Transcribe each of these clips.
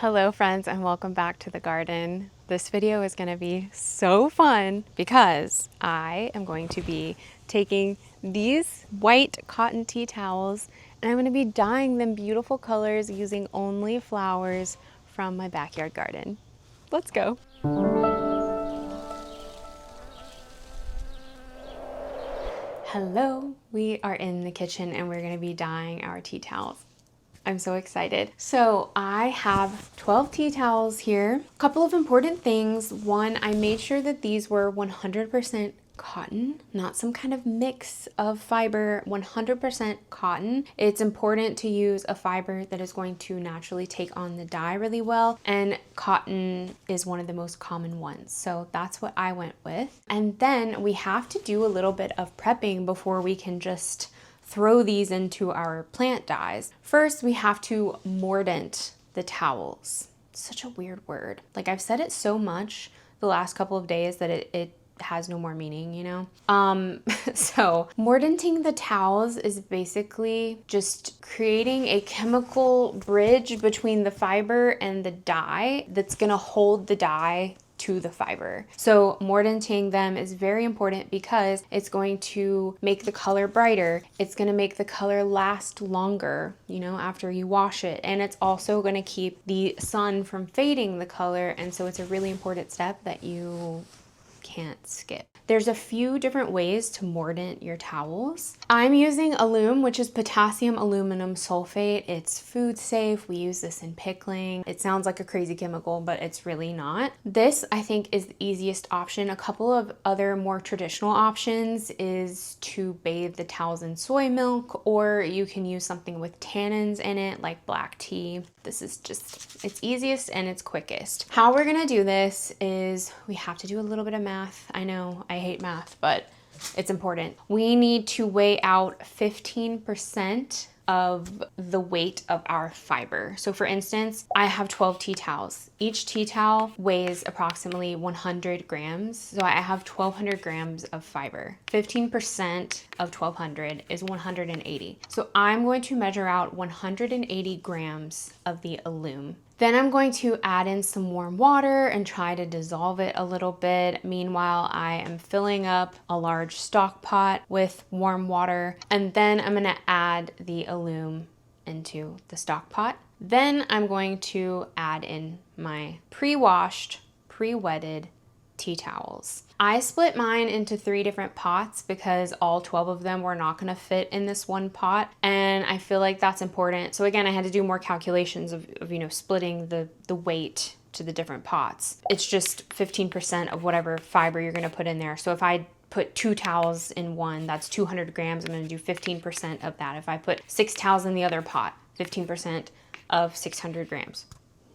Hello friends and welcome back to the garden. This video is going to be so fun because I am going to be taking these white cotton tea towels and I'm going to be dyeing them beautiful colors using only flowers from my backyard garden. Let's go. Hello, we are in the kitchen and we're going to be dyeing our tea towels. I'm so excited. So I have 12 tea towels here. A couple of important things. One, I made sure that these were 100% cotton, not some kind of mix of fiber, 100% cotton. It's important to use a fiber that is going to naturally take on the dye really well, and cotton is one of the most common ones. So that's what I went with. And then we have to do a little bit of prepping before we can just throw these into our plant dyes. First, we have to mordant the towels. Such a weird word. Like, I've said it so much the last couple of days that it has no more meaning, you know? So mordanting the towels is basically just creating a chemical bridge between the fiber and the dye that's gonna hold the dye to the fiber. So mordanting them is very important because it's going to make the color brighter. It's going to make the color last longer, you know, after you wash it. And it's also going to keep the sun from fading the color. And so it's a really important step that you can't skip. There's a few different ways to mordant your towels. I'm using alum, which is potassium aluminum sulfate. It's food safe. We use this in pickling. It sounds like a crazy chemical, but it's really not. This, I think, is the easiest option. A couple of other more traditional options is to bathe the towels in soy milk, or you can use something with tannins in it, like black tea. This is just, it's easiest and it's quickest. How we're gonna do this is we have to do a little bit of math. I know I hate math, but it's important. We need to weigh out 15% of the weight of our fiber. So for instance, I have 12 tea towels. Each tea towel weighs approximately 100 grams. So I have 1,200 grams of fiber. 15% of 1,200 is 180. So I'm going to measure out 180 grams of the alum. Then I'm going to add in some warm water and try to dissolve it a little bit. Meanwhile, I am filling up a large stock pot with warm water, and then I'm gonna add the alum into the stock pot. Then I'm going to add in my pre-washed, pre-wetted tea towels. I split mine into 3 different pots because all 12 of them were not gonna fit in this one pot, and I feel like that's important. So again, I had to do more calculations of you know, splitting the weight to the different pots. It's just 15% of whatever fiber you're gonna put in there. So if I put 2 towels in one, that's 200 grams. I'm gonna do 15% of that. If I put 6 towels in the other pot, 15% of 600 grams.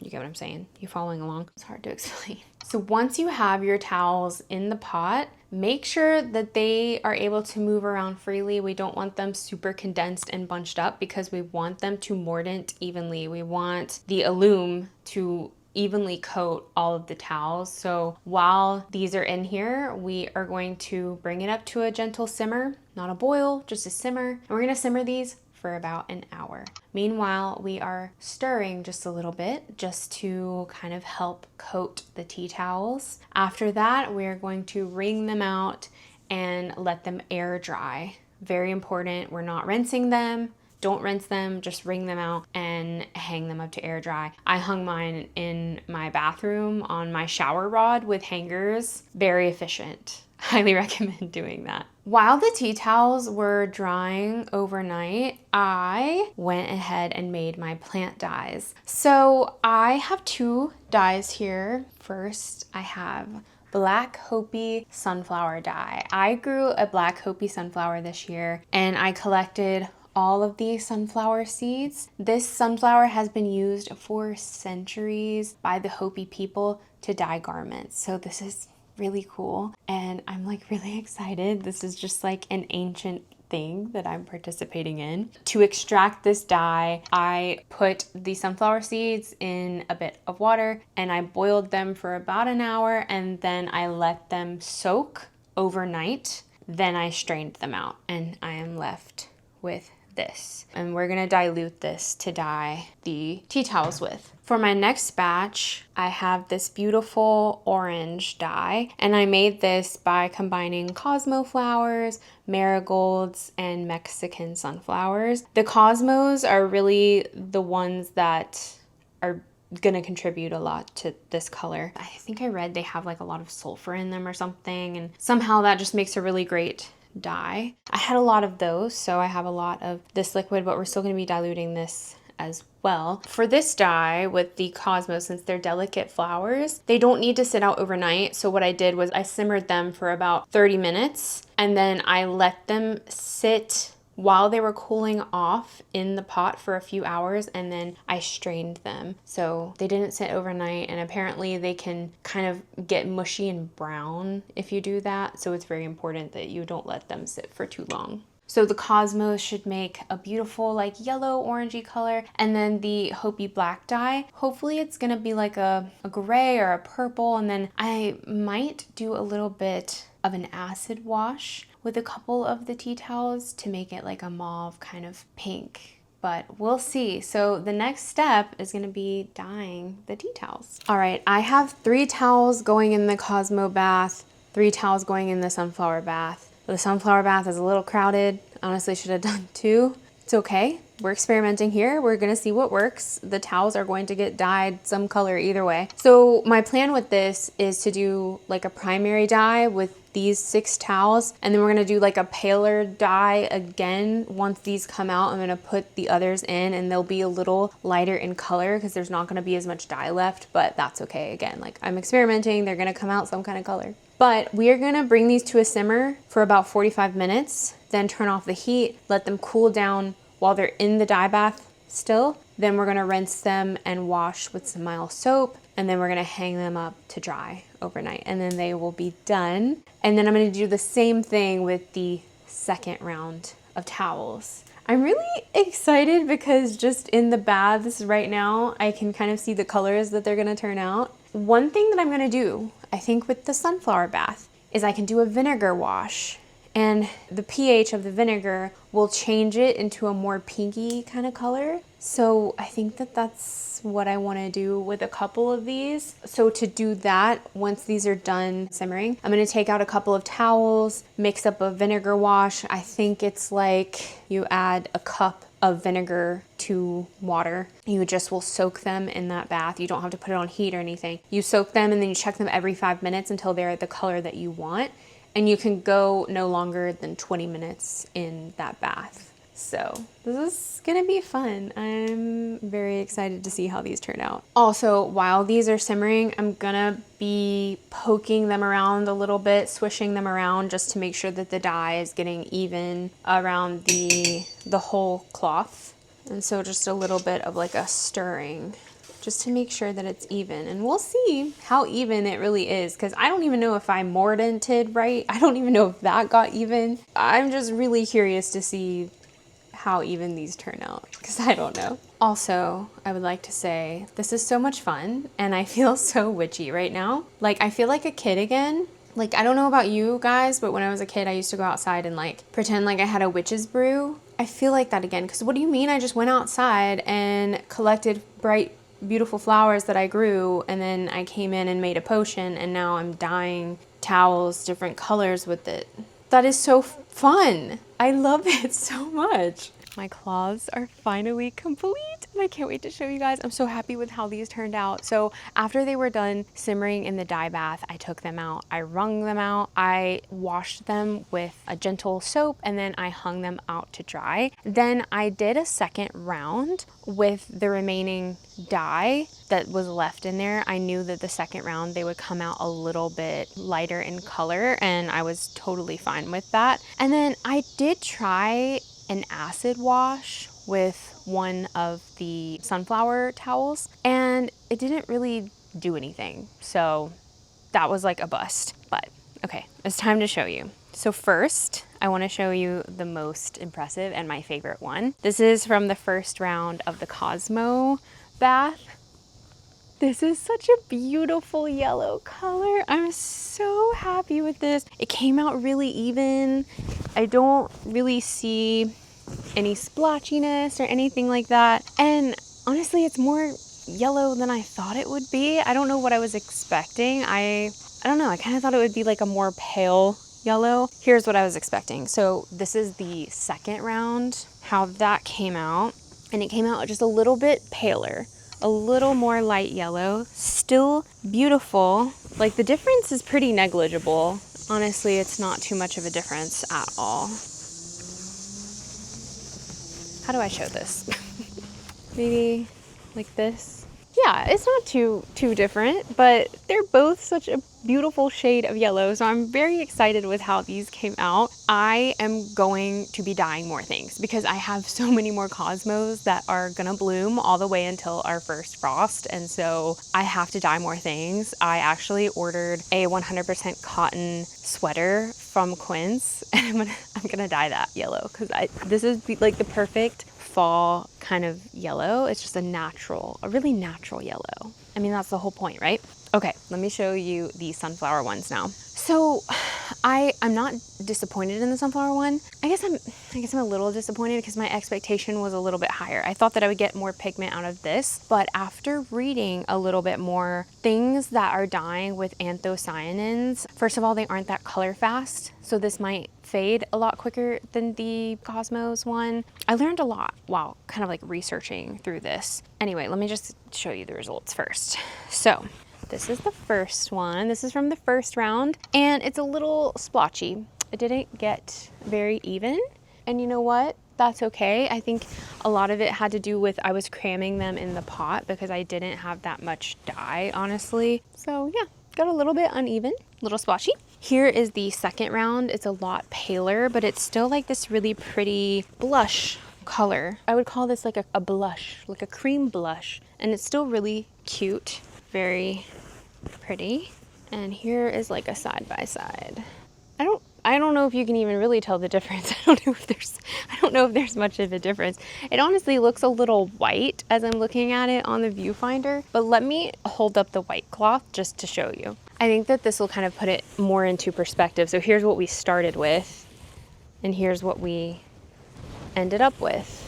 You get what I'm saying? You following along? It's hard to explain. So once you have your towels in the pot, make sure that they are able to move around freely. We don't want them super condensed and bunched up because we want them to mordant evenly. We want the alum to evenly coat all of the towels. So while these are in here, we are going to bring it up to a gentle simmer, not a boil, just a simmer. And we're gonna simmer these for about an hour. Meanwhile, we are stirring just a little bit just to kind of help coat the tea towels. After that, we're going to wring them out and let them air dry. Very important, we're not rinsing them. Don't rinse them, just wring them out and hang them up to air dry. I hung mine in my bathroom on my shower rod with hangers. Very efficient. Highly recommend doing that. While the tea towels were drying overnight, I went ahead and made my plant dyes. So I have 2 dyes here. First, I have Black Hopi sunflower dye. I grew a Black Hopi sunflower this year and I collected all of these sunflower seeds. This sunflower has been used for centuries by the Hopi people to dye garments. So this is really cool and I'm like really excited. This is just like an ancient thing that I'm participating in. To extract this dye, I put the sunflower seeds in a bit of water and I boiled them for about an hour and then I let them soak overnight. Then I strained them out and I am left with this. And we're gonna dilute this to dye the tea towels with. For my next batch, I have this beautiful orange dye, and I made this by combining Cosmo flowers, marigolds, and Mexican sunflowers. The Cosmos are really the ones that are gonna contribute a lot to this color. I think I read they have like a lot of sulfur in them or something, and somehow that just makes a really great dye. I had a lot of those, so I have a lot of this liquid, but we're still gonna be diluting this as well. For this dye with the Cosmos, since they're delicate flowers, they don't need to sit out overnight. So what I did was I simmered them for about 30 minutes and then I let them sit while they were cooling off in the pot for a few hours, and then I strained them. So they didn't sit overnight, and apparently they can kind of get mushy and brown if you do that. So it's very important that you don't let them sit for too long. So the Cosmos should make a beautiful like yellow orangey color, and then the Hopi Black Dye, hopefully it's gonna be like a gray or a purple, and then I might do a little bit of an acid wash with a couple of the tea towels to make it like a mauve kind of pink, but we'll see. So the next step is gonna be dyeing the tea towels. All right, I have 3 towels going in the Cosmo bath, 3 towels going in the sunflower bath. The sunflower bath is a little crowded. Honestly, should have done 2. It's okay. We're experimenting here. We're gonna see what works. The towels are going to get dyed some color either way. So my plan with this is to do like a primary dye with these 6 towels, and then we're gonna do like a paler dye again. Once these come out, I'm gonna put the others in, and they'll be a little lighter in color because there's not gonna be as much dye left, but that's okay. Again, like I'm experimenting, they're gonna come out some kind of color. But we are gonna bring these to a simmer for about 45 minutes, then turn off the heat, let them cool down while they're in the dye bath still. Then we're gonna rinse them and wash with some mild soap, and then we're gonna hang them up to dry overnight, and then they will be done. And then I'm gonna do the same thing with the second round of towels. I'm really excited because just in the baths right now, I can kind of see the colors that they're gonna turn out. One thing that I'm gonna do, I think with the sunflower bath, is I can do a vinegar wash, and the pH of the vinegar will change it into a more pinky kind of color. So I think that that's what I want to do with a couple of these. So to do that, once these are done simmering, I'm going to take out a couple of towels, mix up a vinegar wash. I think it's like you add a cup of vinegar to water. You just will soak them in that bath. You don't have to put it on heat or anything. You soak them and then you check them every 5 minutes until they're the color that you want. And you can go no longer than 20 minutes in that bath. So this is gonna be fun. I'm very excited to see how these turn out. Also, while these are simmering, I'm gonna be poking them around a little bit, swishing them around just to make sure that the dye is getting even around the whole cloth. And so just a little bit of like a stirring, just to make sure that it's even. And we'll see how even it really is, because I don't even know if I mordanted right. I don't even know if that got even. I'm just really curious to see how even these turn out, because I don't know. Also, I would like to say this is so much fun, and I feel so witchy right now. Like, I feel like a kid again. Like, I don't know about you guys, but when I was a kid, I used to go outside and like pretend like I had a witch's brew. I feel like that again, because what do you mean I just went outside and collected bright beautiful flowers that I grew, and then I came in and made a potion, and now I'm dyeing towels different colors with it. That is so fun. I love it so much. My cloths are finally complete, and I can't wait to show you guys. I'm so happy with how these turned out. So after they were done simmering in the dye bath, I took them out, I wrung them out, I washed them with a gentle soap, and then I hung them out to dry. Then I did a second round with the remaining dye that was left in there. I knew that the second round they would come out a little bit lighter in color, and I was totally fine with that. And then I did try an acid wash with one of the sunflower towels, and it didn't really do anything. So that was like a bust. But okay, it's time to show you. So first, I want to show you the most impressive and my favorite one. This is from the first round of the Cosmo bath. This is such a beautiful yellow color. I'm so happy with this. It came out really even. I don't really see any splotchiness or anything like that. And honestly, it's more yellow than I thought it would be. I don't know what I was expecting. I don't know. I kind of thought it would be like a more pale yellow. Here's what I was expecting. So this is the second round, how that came out. And it came out just a little bit paler, a little more light yellow, still beautiful. Like the difference is pretty negligible. Honestly, it's not too much of a difference at all. How do I show this? Maybe like this. Yeah, it's not too different, but they're both such a beautiful shade of yellow. So I'm very excited with how these came out. I am going to be dyeing more things because I have so many more cosmos that are gonna bloom all the way until our first frost. And so I have to dye more things. I actually ordered a 100% cotton sweater from Quince, and I'm gonna dye that yellow because this is like the perfect fall kind of yellow. It's just a really natural yellow. I mean, that's the whole point, right? Okay, let me show you the sunflower ones now. So I'm not disappointed in the sunflower one. I guess I'm a little disappointed because my expectation was a little bit higher. I thought that I would get more pigment out of this, but after reading a little bit more, things that are dyeing with anthocyanins, first of all, they aren't that color fast. So this might fade a lot quicker than the Cosmos one. I learned a lot while kind of like researching through this. Anyway, let me just show you the results first. So this is the first one. This is from the first round, and it's a little splotchy. It didn't get very even, and you know what? That's okay. I think a lot of it had to do with I was cramming them in the pot because I didn't have that much dye, honestly. So yeah, got a little bit uneven, a little splotchy. Here is the second round. It's a lot paler, but it's still like this really pretty blush color. I would call this like a blush, like a cream blush, and it's still really cute. Very pretty. And here is like a side by side. I don't know if you can even really tell the difference. I don't know if there's much of a difference. It honestly looks a little white as I'm looking at it on the viewfinder, but let me hold up the white cloth just to show you. I think that this will kind of put it more into perspective. So here's what we started with, and here's what we ended up with.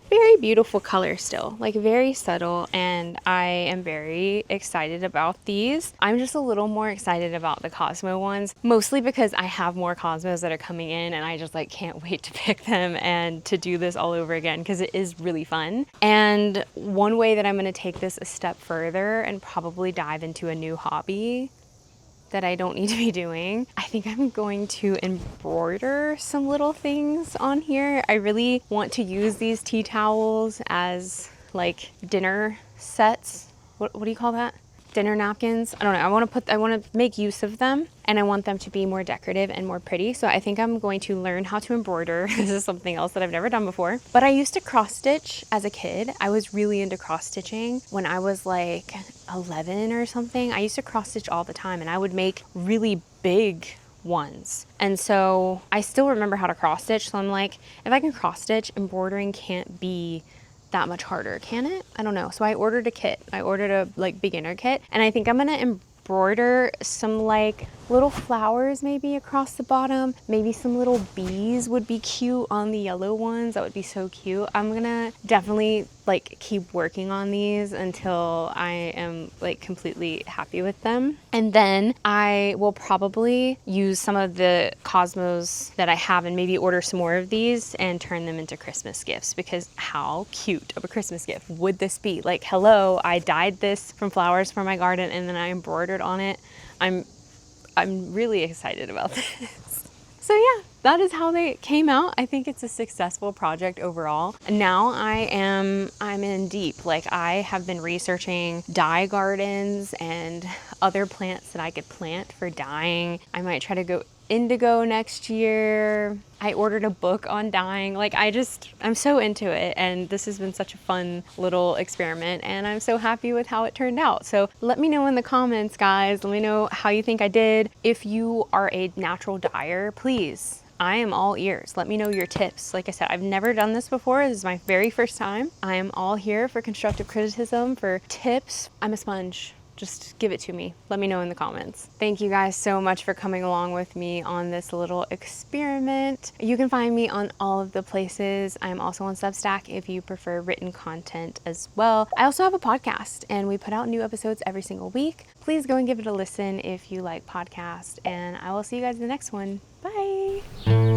Very beautiful color still, like very subtle, and I am very excited about these. I'm just a little more excited about the Cosmo ones, mostly because I have more Cosmos that are coming in and I just like can't wait to pick them and to do this all over again because it is really fun. And one way that I'm going to take this a step further and probably dive into a new hobby that I don't need to be doing, I think I'm going to embroider some little things on here. I really want to use these tea towels as like dinner sets. What do you call that? Dinner napkins. I don't know. I want to make use of them, and I want them to be more decorative and more pretty. So I think I'm going to learn how to embroider. This is something else that I've never done before. But I used to cross stitch as a kid. I was really into cross stitching when I was like 11 or something. I used to cross stitch all the time, and I would make really big ones. And so I still remember how to cross stitch. So I'm like, if I can cross stitch, embroidering can't be that much harder, can it? I don't know. So I ordered a kit. I ordered a like beginner kit, and I think I'm gonna embroider some like little flowers maybe across the bottom. Maybe some little bees would be cute on the yellow ones. That would be so cute. I'm gonna definitely like keep working on these until I am like completely happy with them. And then I will probably use some of the Cosmos that I have and maybe order some more of these and turn them into Christmas gifts, because how cute of a Christmas gift would this be? Like, hello, I dyed this from flowers for my garden and then I embroidered on it. I'm really excited about this. So yeah, that is how they came out. I think it's a successful project overall. Now I'm in deep. Like, I have been researching dye gardens and other plants that I could plant for dyeing. I might try to go indigo next year. I ordered a book on dyeing. Like, I'm so into it, and this has been such a fun little experiment, and I'm so happy with how it turned out. So let me know in the comments, guys. Let me know how you think I did. If you are a natural dyer, please, I am all ears. Let me know your tips. Like I said, I've never done this before. This is my very first time. I am all here for constructive criticism, for tips. I'm a sponge. just give it to me. Let me know in the comments. Thank you guys so much for coming along with me on this little experiment. You can find me on all of the places. I'm also on Substack if you prefer written content as well. I also have a podcast and we put out new episodes every single week. Please go and give it a listen if you like podcasts, and I will see you guys in the next one. Bye.